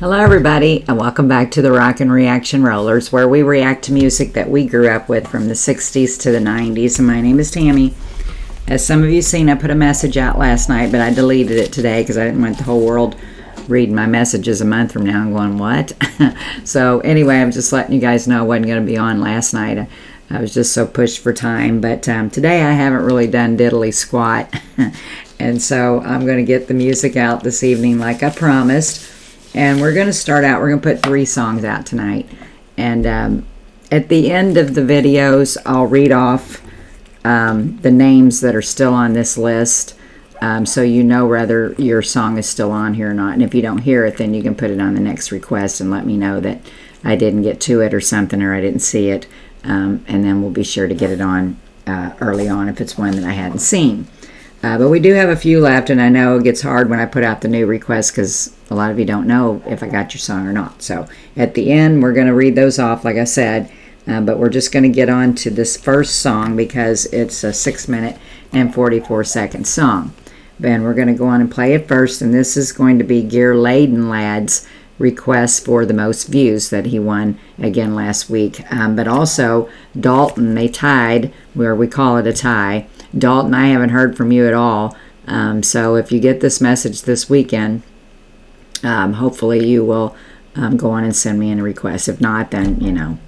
Hello everybody, and welcome back to the Rockin Reaction Rollers, where we react to music that we grew up with from the 60s to the 90s. And my name is Tammy. As some of you seen, I put a message out last night, but I deleted it today because I didn't want the whole world reading my messages a month from now and going, what? So anyway, I'm just letting you guys know I wasn't going to be on last night. I was just so pushed for time, but today I haven't really done diddly squat. And so I'm going to get the music out this evening like I promised. And we're going to start out, we're going to put 3 songs out tonight. And at the end of the videos, I'll read off the names that are still on this list, so you know whether your song is still on here or not. And if you don't hear it, then you can put it on the next request and let me know that I didn't get to it or something, or I didn't see it. And then we'll be sure to get it on early on if it's one that I hadn't seen. But we do have a few left, and I know it gets hard when I put out the new requests because a lot of you don't know if I got your song or not. So at the end, we're going to read those off, like I said, but we're just going to get on to this first song because it's a 6-minute and 44-second song. And we're going to go on and play it first, and this is going to be Geerladenlad's request for the most views that he won again last week. But also, Dalton, they tied, where we call it a tie. Dalton, I haven't heard from you at all. So if you get this message this weekend, hopefully you will go on and send me in a request. If not, then, you know,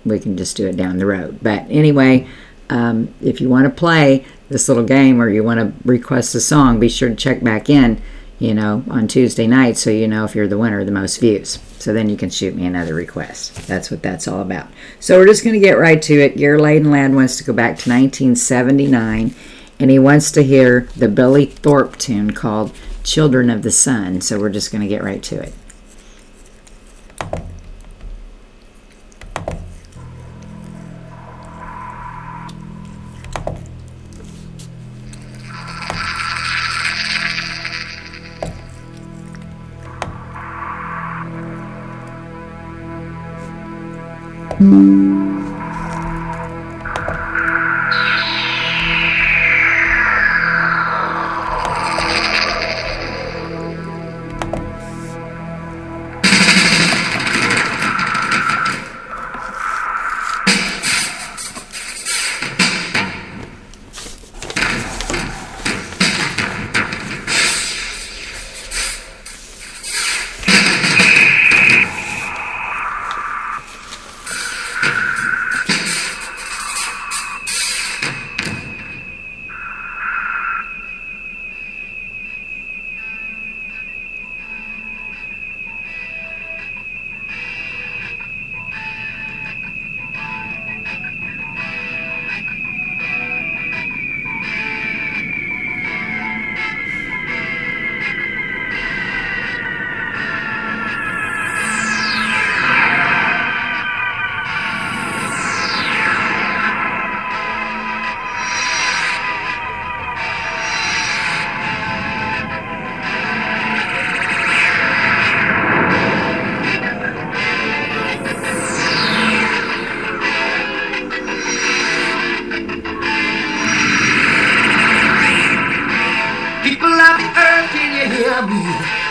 we can just do it down the road. But anyway, if you want to play this little game or you want to request a song, be sure to check back in, you know, on Tuesday night so you know if you're the winner of the most views. So then you can shoot me another request. That's what that's all about. So we're just going to get right to it. Geerladenlad wants to go back to 1979, and he wants to hear the Billy Thorpe tune called Children of the Sun. So we're just going to get right to it.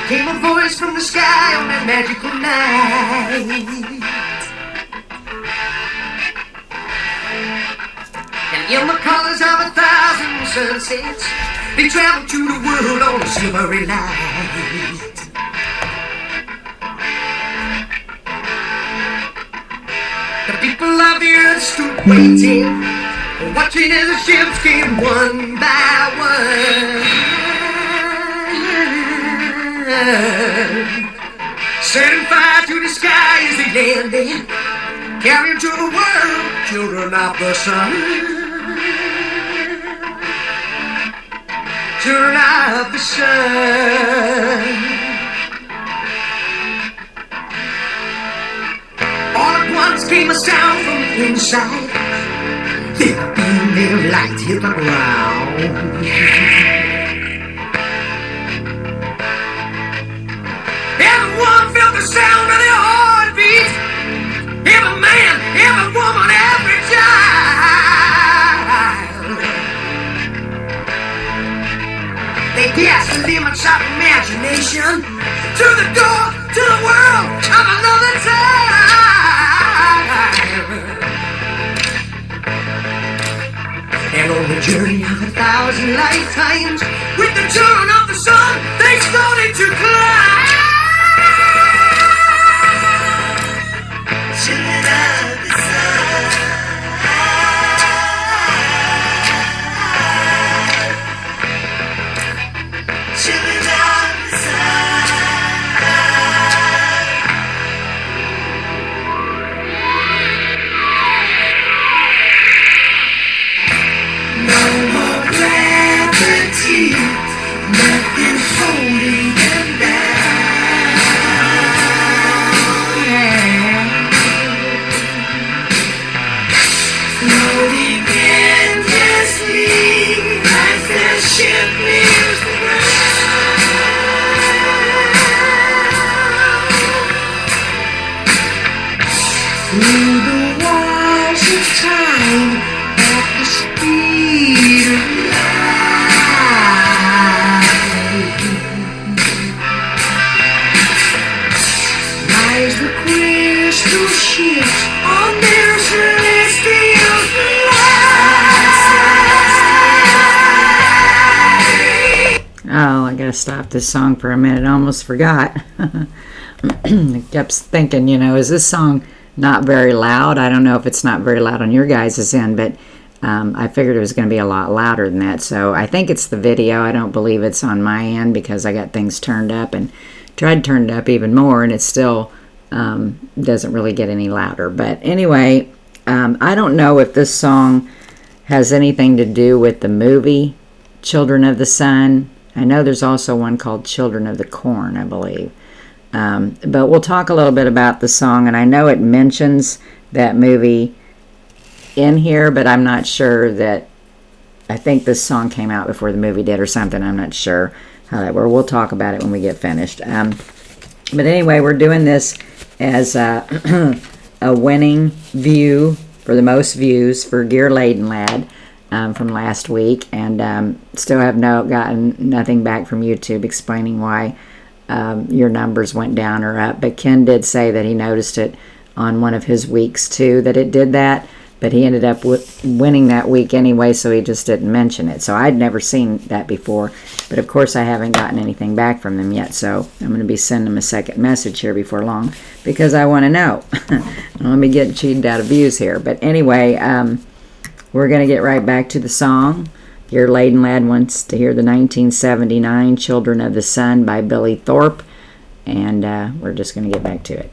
Came a voice from the sky on that magical night. And in the colors of 1,000 sunsets, they traveled to the world on a silvery light. The people of the earth stood waiting, watching as the ships came one by one. Setting fire to the sky as they landed, carrying to the world children of the sun. Children of the sun. All at once came a sound from the inside. Then a beam of light hit the ground. Everyone felt the sound of their heartbeat. Every man, every woman, every child. They passed the limits of imagination to the door to the world through the walls of time at the speed of light. Rise the crystal ships on their celestial flight. Oh, I gotta stop this song for a minute. I almost forgot. I kept thinking, is this song not very loud? I don't know if it's not very loud on your guys' end, but I figured it was going to be a lot louder than that. So I think it's the video. I don't believe it's on my end because I got things turned up and tried to turn it up even more, and it still doesn't really get any louder. But anyway, I don't know if this song has anything to do with the movie Children of the Sun. I know there's also one called Children of the Corn, I believe. But we'll talk a little bit about the song, and I know it mentions that movie in here, but I'm not sure that, I think this song came out before the movie did or something. I'm not sure how that works. We'll talk about it when we get finished. But anyway, we're doing this as a winning view for the most views for Geerladenlad from last week, and still have gotten nothing back from YouTube explaining why your numbers went down or up. But Ken did say that he noticed it on one of his weeks too, that it did that, but he ended up winning that week anyway, so he just didn't mention it. So I'd never seen that before, but of course I haven't gotten anything back from them yet, so I'm going to be sending them a second message here before long because I want to know. Let me get cheated out of views here. But anyway, we're going to get right back to the song. Geerladenlad wants to hear the 1979 Children of the Sun by Billy Thorpe, and we're just going to get back to it.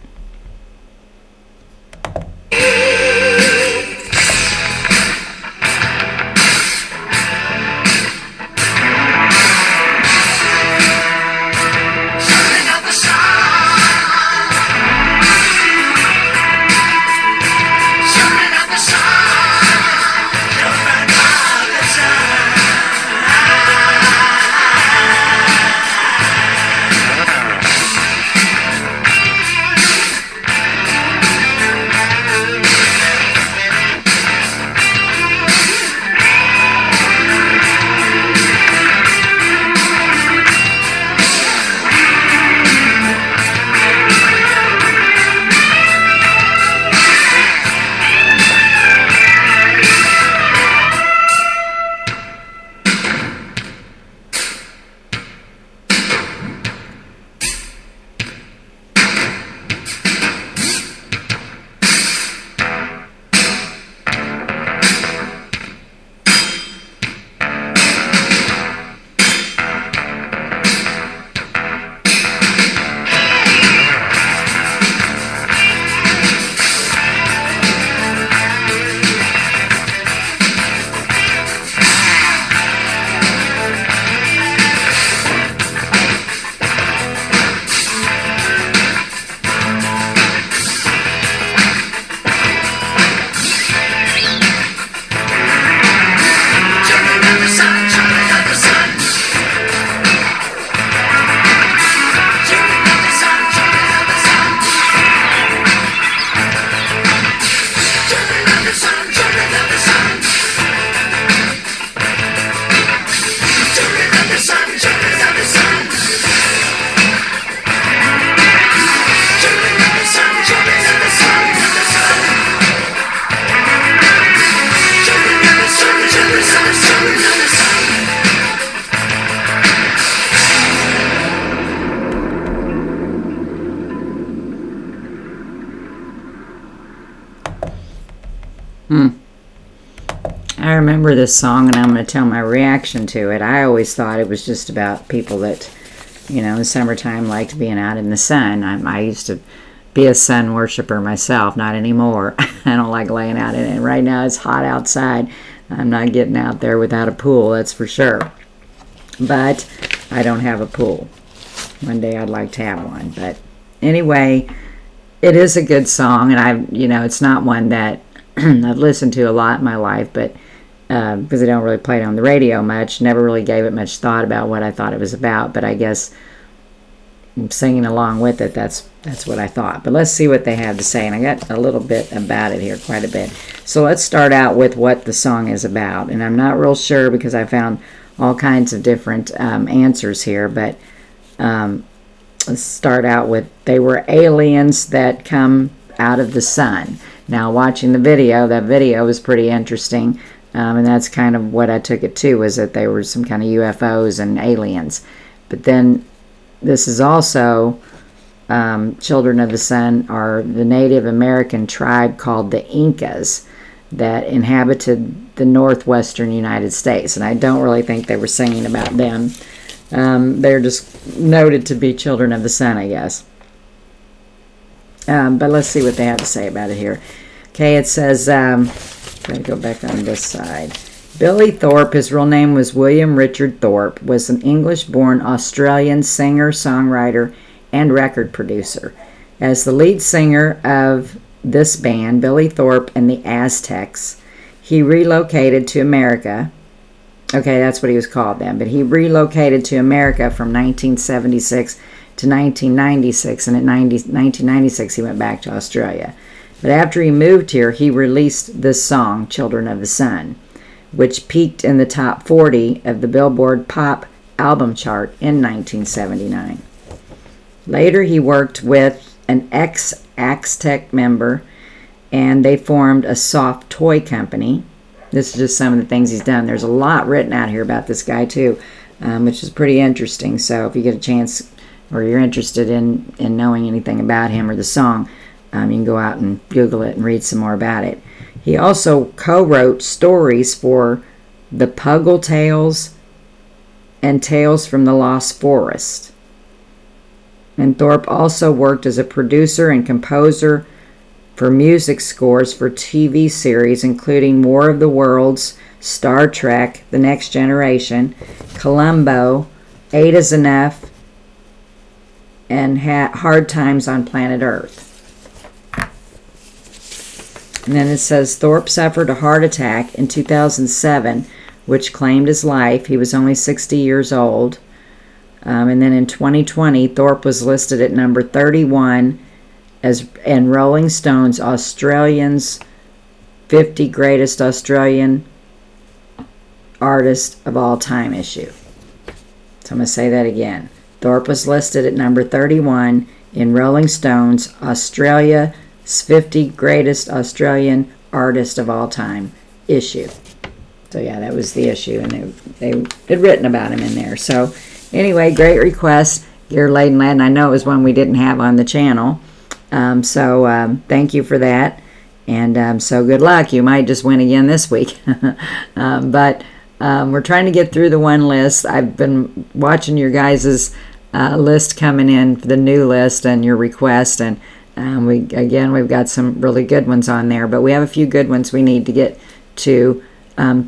I remember this song, and I'm going to tell my reaction to it. I always thought it was just about people that, in the summertime liked being out in the sun. I used to be a sun worshiper myself, not anymore. I don't like laying out in it. Right now it's hot outside. I'm not getting out there without a pool, that's for sure. But I don't have a pool. One day I'd like to have one. But anyway, it is a good song, and it's not one that I've listened to a lot in my life, but because I don't really play it on the radio much, never really gave it much thought about what I thought it was about. But I guess singing along with it, that's what I thought. But let's see what they have to say. And I got a little bit about it here, quite a bit. So let's start out with what the song is about. And I'm not real sure because I found all kinds of different answers here. But let's start out with, they were aliens that come out of the sun. Now, watching the video, that video was pretty interesting. And that's kind of what I took it to, was that they were some kind of UFOs and aliens. But then this is also, Children of the Sun are the Native American tribe called the Incas that inhabited the northwestern United States. And I don't really think they were singing about them. They're just noted to be children of the sun, I guess. But let's see what they have to say about it here. Okay, it says, I'm going to go back on this side. Billy Thorpe, his real name was William Richard Thorpe, was an English-born Australian singer, songwriter, and record producer. As the lead singer of this band, Billy Thorpe and the Aztecs, he relocated to America. Okay, that's what he was called then. But he relocated to America from 1976 to 1996, and in 1996 he went back to Australia. But after he moved here, he released this song, Children of the Sun, which peaked in the top 40 of the Billboard Pop album chart in 1979. Later, he worked with an ex-Aztec member, and they formed a soft toy company. This is just some of the things he's done. There's a lot written out here about this guy, too, which is pretty interesting. So if you get a chance, or you're interested in knowing anything about him or the song, you can go out and Google it and read some more about it. He also co-wrote stories for the Puggle Tales and Tales from the Lost Forest. And Thorpe also worked as a producer and composer for music scores for TV series, including War of the Worlds, Star Trek, The Next Generation, Columbo, Eight is Enough, and Hard Times on Planet Earth. And then it says, Thorpe suffered a heart attack in 2007, which claimed his life. He was only 60 years old. And then in 2020, Thorpe was listed at number 31 in Rolling Stone's Australians 50 Greatest Australian Artists of All Time issue. So I'm going to say that again. Thorpe was listed at number 31 in Rolling Stone's Australia's 50 Greatest Australian Artists of All Time issue. So yeah, that was the issue, and they had written about him in there. So anyway, great request, Geerladenlad, and I know it was one we didn't have on the channel. So thank you for that, and so good luck. You might just win again this week. But we're trying to get through the one list. I've been watching your guys' list coming in for the new list and your request, and we've got some really good ones on there, but we have a few good ones we need to get to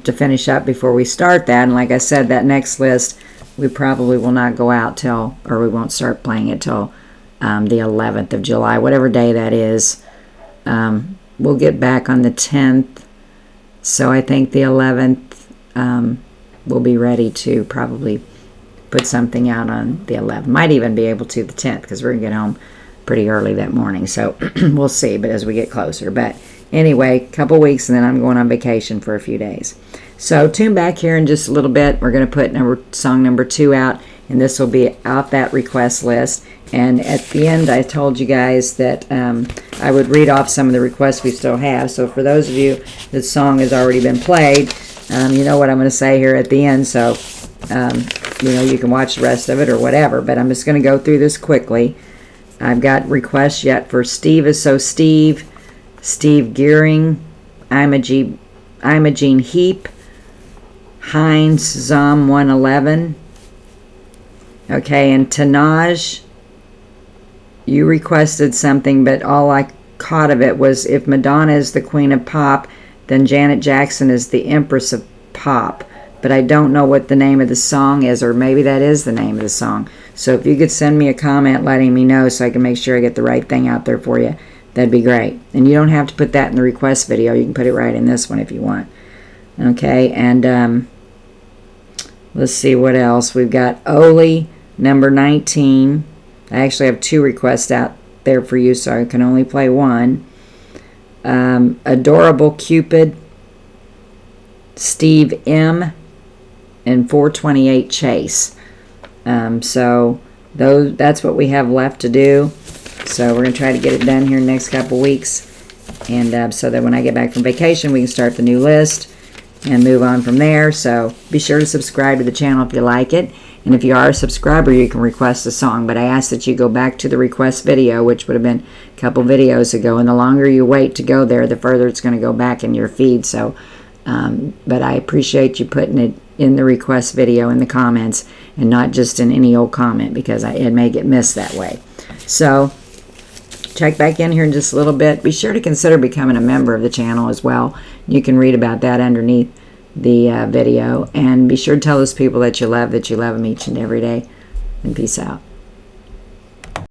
finish up before we start that. And like I said, that next list we probably will not go out till, or we won't start playing it till the 11th of July, whatever day that is. We'll get back on the 10th, so I think the 11th we'll be ready to probably put something out on the 11th. Might even be able to the 10th, because we're going to get home pretty early that morning, so we'll see, but as we get closer. But anyway, a couple weeks, and then I'm going on vacation for a few days. So tune back here in just a little bit. We're going to put song number 2 out, and this will be out that request list. And at the end, I told you guys that I would read off some of the requests we still have. So for those of you, the song has already been played, you know what I'm going to say here at the end, so you can watch the rest of it or whatever, but I'm just going to go through this quickly. I've got requests yet for Steve is So Steve, Steve Gearing, Imogene Heap, Heinz Zom 111. Okay, and Tanaj, you requested something, but all I caught of it was, if Madonna is the queen of pop, then Janet Jackson is the empress of pop. But I don't know what the name of the song is, or maybe that is the name of the song. So if you could send me a comment letting me know so I can make sure I get the right thing out there for you, that'd be great. And you don't have to put that in the request video. You can put it right in this one if you want. Okay, and let's see what else. We've got Oli, number 19. I actually have 2 requests out there for you, so I can only play one. Adorable Cupid, Steve M, and 428 Chase. So that's what we have left to do. So we're going to try to get it done here in the next couple weeks. And so that when I get back from vacation, we can start the new list and move on from there. So be sure to subscribe to the channel if you like it. And if you are a subscriber, you can request a song. But I ask that you go back to the request video, which would have been a couple videos ago. And the longer you wait to go there, the further it's going to go back in your feed. So, but I appreciate you putting it in the request video in the comments and not just in any old comment, because it may get missed that way. So check back in here in just a little bit. Be sure to consider becoming a member of the channel as well. You can read about that underneath the video. And be sure to tell those people that you love them each and every day. And peace out.